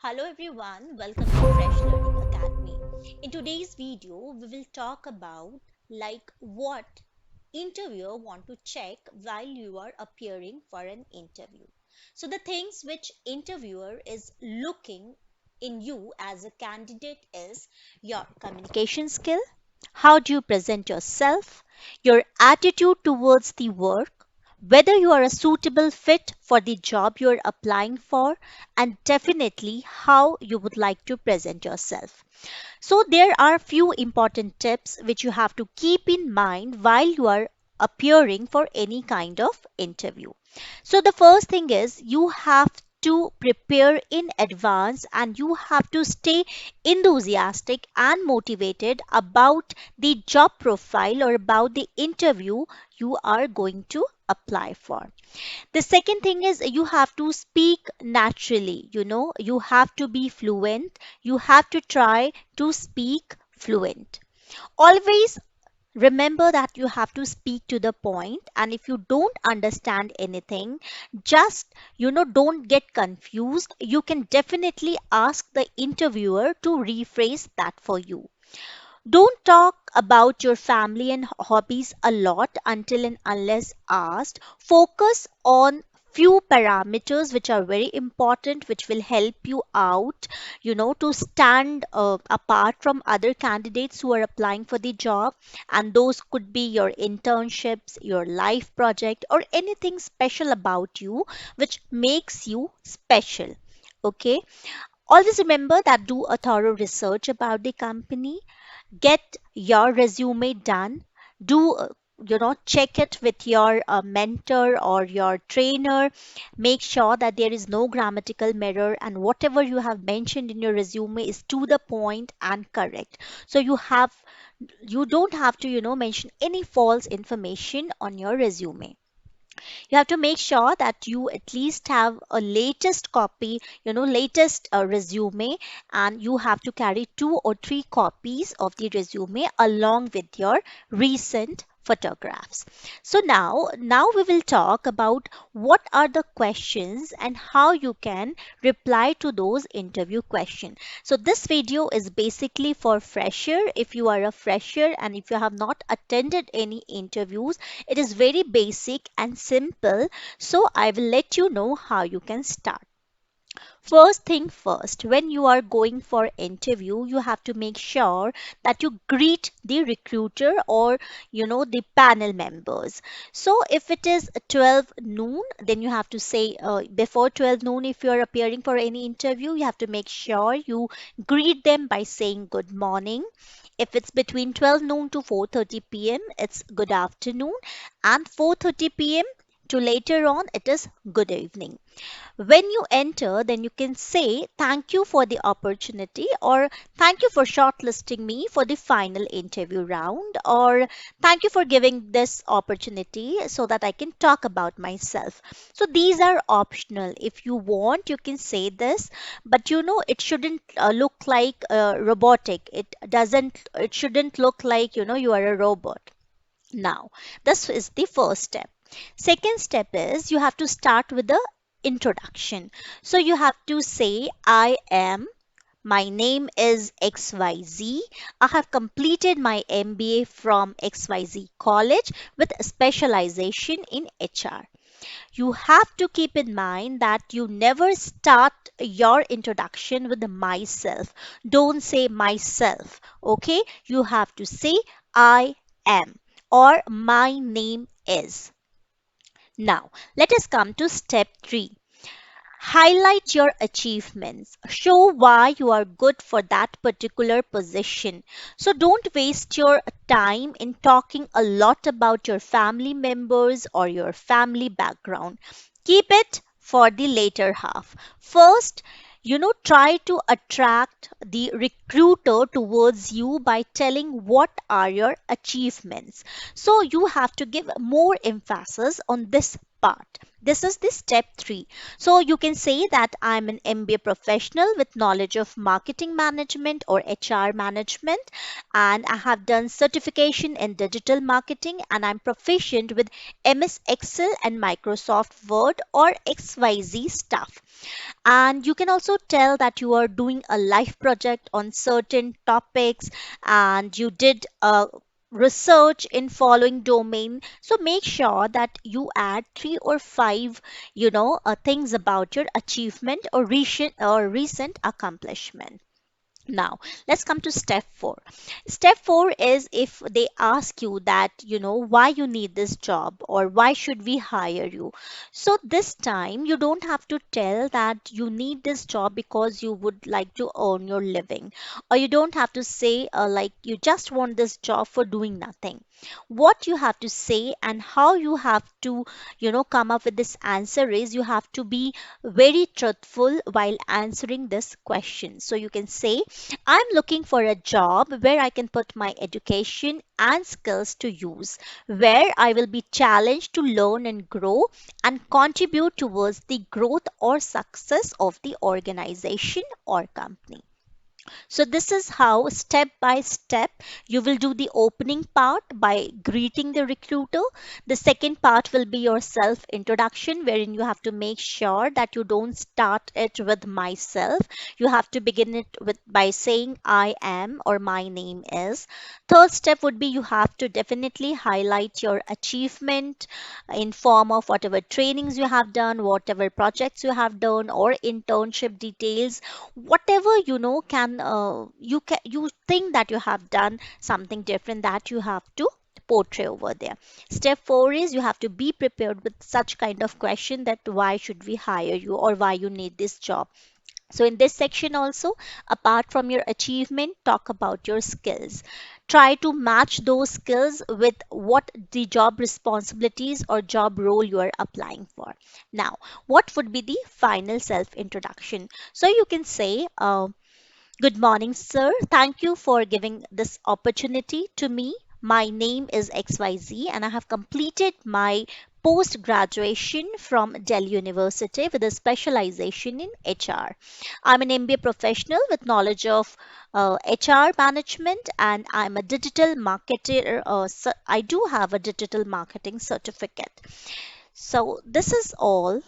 Hello everyone, welcome to Fresh Learning Academy. In today's video, we will talk about what interviewer want to check while you are appearing for an interview. So the things which interviewer is looking in you as a candidate is your communication skill, how do you present yourself, your attitude towards the work, whether you are a suitable fit for the job you're applying for, and definitely how you would like to present yourself. So, there are few important tips which you have to keep in mind while you are appearing for any kind of interview. So, the first thing is you have to prepare in advance and you have to stay enthusiastic and motivated about the job profile or about the interview you are going to apply for. The second thing is you have to speak naturally. You have to be fluent. You have to try to speak fluent. Always remember that you have to speak to the point, and if you don't understand anything, just don't get confused. You can definitely ask the interviewer to rephrase that for you. Don't talk about your family and hobbies a lot until and unless asked. Focus on few parameters which are very important, which will help you out, to stand apart from other candidates who are applying for the job. And those could be your internships, your life project, or anything special about you which makes you special. Okay. Always remember that do a thorough research about the company, get your resume done, do check it with your mentor or your trainer. Make sure that there is no grammatical error and whatever you have mentioned in your resume is to the point and correct. So you don't have to mention any false information on your resume. You have to make sure that you at least have a latest copy, latest resume, and you have to carry 2 or 3 copies of the resume along with your recent photographs. So now we will talk about what are the questions and how you can reply to those interview questions. So this video is basically for fresher. If you are a fresher and if you have not attended any interviews, it is very basic and simple, so I will let you know how you can start. First thing first, when you are going for interview, you have to make sure that you greet the recruiter or the panel members. So if it is 12 noon, then you have to say before 12 noon, if you are appearing for any interview, you have to make sure you greet them by saying good morning. If it's between 12 noon to 4:30 p.m., it's good afternoon, and 4:30 p.m. to later on, it is good evening. When you enter, then you can say thank you for the opportunity, or thank you for shortlisting me for the final interview round, or thank you for giving this opportunity so that I can talk about myself. So these are optional. If you want, you can say this, but it shouldn't look like robotic. It shouldn't look like you are a robot. Now, this is the first step. Second step is you have to start with the introduction. So you have to say, my name is XYZ. I have completed my MBA from XYZ College with a specialization in HR. You have to keep in mind that you never start your introduction with the myself. Don't say myself, okay? You have to say I am or my name is. Now, let us come to step 3. Highlight your achievements. Show why you are good for that particular position. So don't waste your time in talking a lot about your family members or your family background. Keep it for the later half. First, try to attract the recruiter towards you by telling what are your achievements. So you have to give more emphasis on this part. This is the step 3. So you can say that I'm an MBA professional with knowledge of marketing management or HR management, and I have done certification in digital marketing, and I'm proficient with MS Excel and Microsoft Word or XYZ stuff. And you can also tell that you are doing a life project on certain topics, and you did a research in following domain. So make sure that you add 3 or 5 things about your achievement or recent accomplishment. Now, let's come to step 4. Step 4 is if they ask you that, why you need this job or why should we hire you. So this time you don't have to tell that you need this job because you would like to earn your living, or you don't have to say like you just want this job for doing nothing. What you have to say and how you have to, come up with this answer is you have to be very truthful while answering this question. So you can say, I'm looking for a job where I can put my education and skills to use, where I will be challenged to learn and grow and contribute towards the growth or success of the organization or company. So this is how step by step you will do the opening part by greeting the recruiter. The second part will be your self introduction, wherein you have to make sure that you don't start it with myself. You have to begin it with by saying I am or my name is. Third step would be you have to definitely highlight your achievement in form of whatever trainings you have done, whatever projects you have done, or internship details, whatever can you think that you have done something different that you have to portray over there. Step 4 is you have to be prepared with such kind of question that why should we hire you or why you need this job. So in this section also, apart from your achievement, talk about your skills. Try to match those skills with what the job responsibilities or job role you are applying for. Now, what would be the final self introduction? So you can say, good morning, sir. Thank you for giving this opportunity to me. My name is XYZ and I have completed my post graduation from Delhi University with a specialization in HR. I'm an MBA professional with knowledge of HR management, and I'm a digital marketer. I do have a digital marketing certificate. So, this is all.